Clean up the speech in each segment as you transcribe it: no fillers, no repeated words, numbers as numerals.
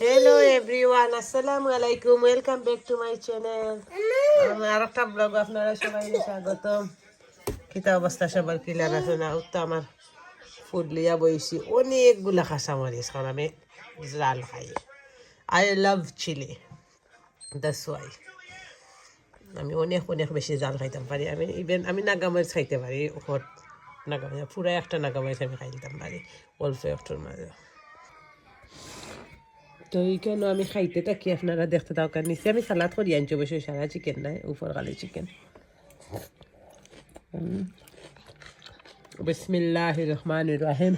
Hello everyone, আসসালামু আলাইকুম, welcome back to my channel. আমার আরেকটা ব্লগ আপনারা সবাই স্বাগতম। কিতা অবস্থা সবার, ক্লিয়ার আছে না? তো আমার ফুড লিয়া বইছি অনেকগুলা কাঁচামরিচ, কারণ আমি জাল খাই। I love chilli, that's why আমি অনেক অনেক বেশি জাল খাইতাম পারি। আমি ইভেন আমি নাগামরিচ খাইতে পারি, হট নাগামরিচ, পুরো একটা নাগামরিচ আমি খাই দিতাম পারি অল্প একটুর মাঝে। তো এইখানে আমি খাইতে থাকি, আপনারা দেখতে থাকার নিচে আমি সালাদ করি আনছি, অবশ্যই সারা চিকেন নাই, উপর গালি চিকেন। বিসমিল্লাহির রহমানির রহিম।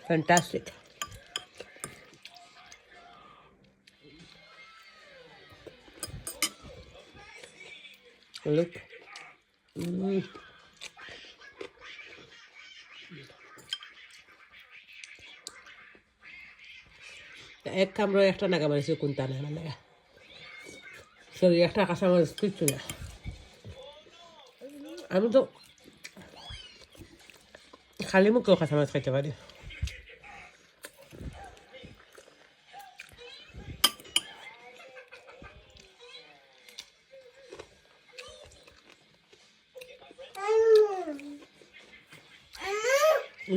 ফ্যান্টাস্টিক। লুক। এক কামড়ো একটা নাগামারিছে কোনটা নেই আমার লাগা, সরি একটা কাঁচামরিচ কিচ্ছু না। আমি তো খালি মুখেও কাঁচামরিচ খাইতে পারি।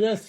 Yes.